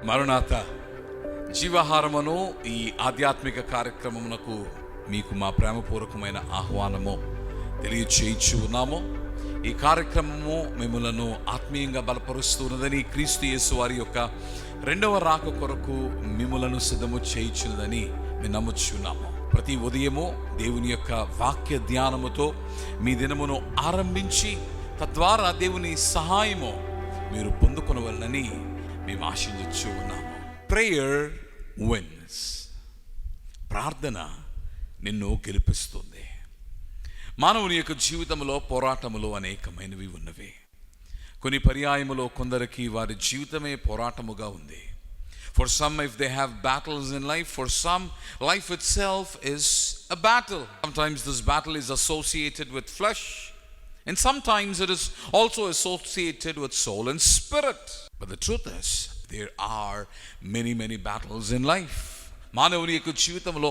మరునాథ జీవాహారమును ఈ ఆధ్యాత్మిక కార్యక్రమమునకు మీకు మా ప్రేమపూర్వకమైన ఆహ్వానము తెలియచేయించు ఉన్నాము. ఈ కార్యక్రమము మిమ్మలను ఆత్మీయంగా బలపరుస్తున్నదని, క్రీస్తు యేసు వారి యొక్క రెండవ రాక కొరకు మిమ్మలను సిద్ధము చేయించున్నదని మేము నమ్ముచున్నాము. ప్రతి ఉదయము దేవుని యొక్క వాక్య ధ్యానముతో మీ దినమును ఆరంభించి తద్వారా దేవుని సహాయము మీరు పొందుకొనవలనని మేము ఆశించు ఉన్నాము. Prayer wins. ప్రార్థన నిన్ను గెలిపిస్తుంది. మానవుని యొక్క జీవితంలో పోరాటములు అనేకమైనవి ఉన్నవి. కొన్ని పర్యాయములో కొందరికి వారి జీవితమే పోరాటముగా ఉంది. For some, if they have battles in life, for some, life itself is a battle. Sometimes this battle is associated with flesh, and sometimes it is also associated with soul and spirit. But the truth is, there are many battles in life. మానవుని యొక్క జీవితంలో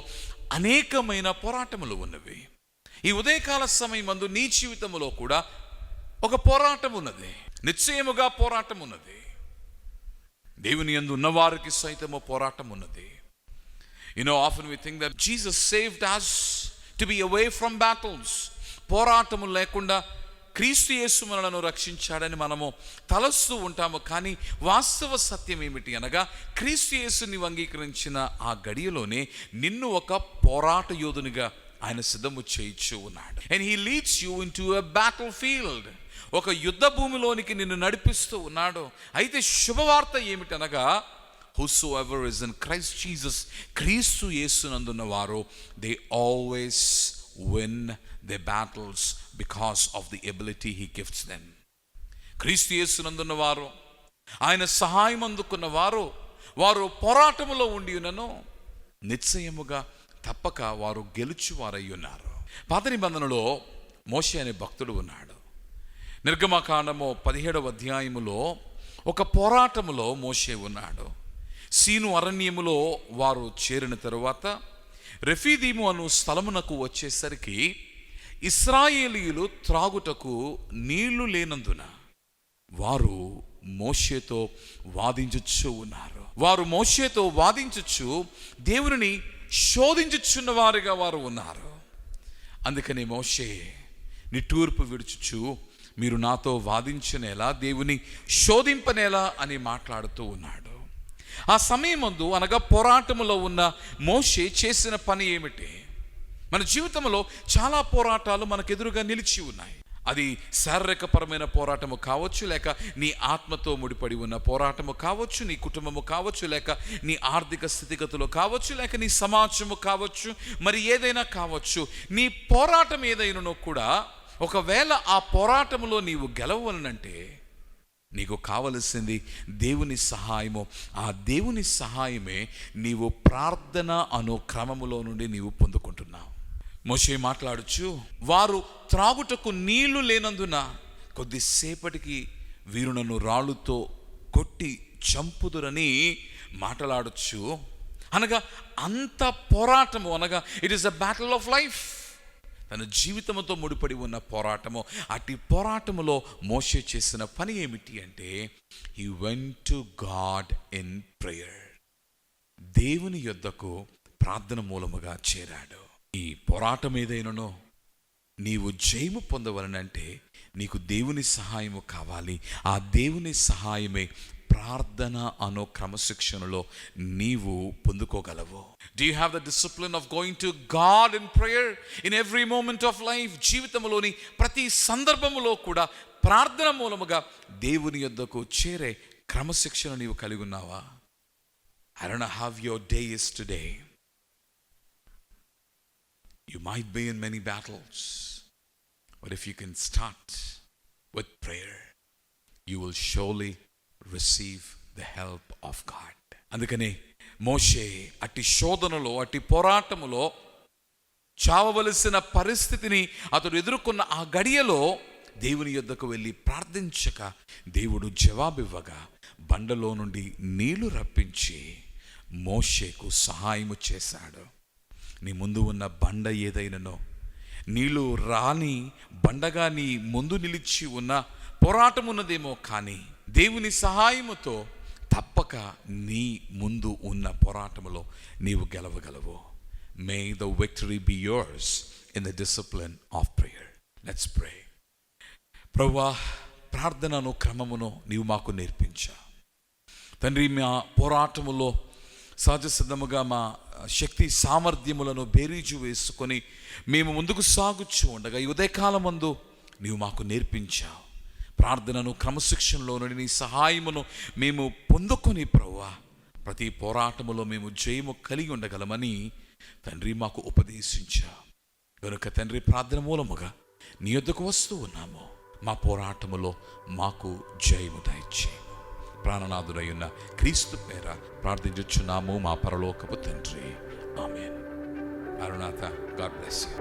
అనేకమైన పోరాటములు ఉన్నవి. ఈ ఉదయకాల సమయమందు నీ జీవితంలో కూడా ఒక పోరాటం ఉన్నది. నిశ్చయముగా పోరాటం ఉన్నది. దేవుని యందు ఉన్నవారికి సైతము పోరాటం ఉన్నది. Often we think that Jesus saved us to be away from battles. పోరాటము లేకుండా క్రీస్తు యేసు మనలను రక్షించాడని మనము తలస్తూ ఉంటాము. కానీ వాస్తవ సత్యం ఏమిటి అనగా, క్రీస్తు యేసుని అంగీకరించిన ఆ గడియలోనే నిన్ను ఒక పోరాట యోధునిగా ఆయన సిద్ధము చేయించు ఉన్నాడు. And he leads you into a battlefield. ఒక యుద్ధ భూమిలోనికి నిన్ను నడిపిస్తూ ఉన్నాడు. అయితే శుభవార్త ఏమిటనగా, whosoever is in Christ Jesus, క్రీస్తు యేసునందున్న వారు, they always win their battles because of the ability he gives them. క్రీస్తు యేసునందున్న వారు, ఆయన సహాయం అందుకున్న వారు, వారు పోరాటములో ఉండి ఉన్నను నిశ్చయముగా తప్పక వారు గెలుచువారై ఉన్నారు. పాత నిబంధనలో మోషే అనే భక్తుడు ఉన్నాడు. నిర్గమకాండము 17వ అధ్యాయములో ఒక పోరాటములో మోషే ఉన్నాడు. సీను అరణ్యములో వారు చేరిన తరువాత రెఫీదీము అను స్థలమునకు వచ్చేసరికి ఇశ్రాయేలీయులు త్రాగుటకు నీళ్లు లేనందున వారు మోషేతో వాదించుచు ఉన్నారు. వారు మోషేతో వాదించుచు దేవుని శోధించుచున్న వారిగా వారు ఉన్నారు. అందుకని మోషే నిట్టూర్పు విడుచుచు, మీరు నాతో వాదించనేలా, దేవుని శోధింపనేలా అని మాట్లాడుతూ ఉన్నాడు. ఆ సమయమందు అనగా పోరాటములో ఉన్న మోషే చేసిన పని ఏమిటి? మన జీవితంలో చాలా పోరాటాలు మనకెదురుగా నిలిచి ఉన్నాయి. అది శారీరకపరమైన పోరాటము కావచ్చు, లేక నీ ఆత్మతో ముడిపడి ఉన్న పోరాటము కావచ్చు, నీ కుటుంబము కావచ్చు, లేక నీ ఆర్థిక స్థితిగతులు కావచ్చు, లేక నీ సమాజము కావచ్చు, మరి ఏదైనా కావచ్చు. నీ పోరాటం ఏదైనానో కూడా ఒకవేళ ఆ పోరాటములో నీవు గెలవలనంటే నీకు కావలసింది దేవుని సహాయము. ఆ దేవుని సహాయమే నీవు ప్రార్థన అను క్రమములో నుండి నీవు పొందుకుంటున్నావు. మోషే మాట్లాడుచు, వారు త్రాగుటకు నీళ్లు లేనందున కొద్దిసేపటికి వీరు నన్ను రాళ్ళుతో కొట్టి చంపుదురని మాట్లాడచ్చు. అనగా అంత పోరాటము, అనగా it is a battle of life. తన జీవితంతో ముడిపడి ఉన్న పోరాటము. అట్టి పోరాటములో మోషే చేసిన పని ఏమిటి అంటే, he went to God in prayer. దేవుని యొద్దకు ప్రార్థన మూలముగా చేరాడు. ఈ పోరాటం ఏదైనానో నీవు జయము పొందవలనంటే నీకు దేవుని సహాయము కావాలి. ఆ దేవుని సహాయమే ప్రార్థన అను క్రమశిక్షణలో నీవు పొందుకోగలవు. Do you have the discipline of going to God in prayer in every moment of life? జీవితంలోని ప్రతి సందర్భములో కూడా ప్రార్థన మూలముగా దేవుని యొద్దకు చేరే క్రమశిక్షణ నీవు కలిగి ఉన్నావా? I don't know how your day is today. You might be in many battles, but if you can start with prayer, you will surely receive the help of God. అందుకనే మోషే అట్టి శోధనలో, అట్టి పోరాటములో, చావవలసిన పరిస్థితిని అతడు ఎదుర్కొన్న ఆ గడియలో దేవుని యొద్దకు వెళ్ళి ప్రార్థించక దేవుడు జవాబివ్వగా బండలో నుండి నీళ్లు రప్పించి మోషేకు సహాయము చేశాడు. నీ ముందు ఉన్న బండ ఏదైనానో, నీళ్లు రాని బండగా నీ ముందు నిలిచి ఉన్న పోరాటం ఉన్నదేమో, కానీ దేవుని సహాయముతో తప్పక తప్పక నీ ముందు ఉన్న పోరాటంలో నీవు గెలవగలవు. May the victory be yours in the discipline of prayer. Let's pray. ప్రభువా, ప్రార్థనను క్రమమును నీవు మాకు నేర్పించా తండ్రి. మా పోరాటములో సహజ సిద్ధముగా మా శక్తి సామర్థ్యములను బేరీజు వేసుకొని మేము ముందుకు సాగుచూ ఉండగా ఈ ఉదయకాలమందు నీవు మాకు నేర్పించావు. ప్రార్థనను క్రమశిక్షణలో నుండి నీ సహాయమును మేము పొందుకొని ప్రభువా ప్రతి పోరాటములో మేము జయము కలిగి ఉండగలమని తండ్రి మాకు ఉపదేశించావు. కనుక తండ్రి, ప్రార్థన మూలముగా నీ యొద్దకు వస్తూ ఉన్నాము. మా పోరాటములో మాకు జయము దయచేయము. ప్రాణనాథుడైన క్రీస్తు పేర ప్రార్థించుచున్నాము మా పరలోకపు తండ్రి. ఆమేన్. మారునాథ. God bless you.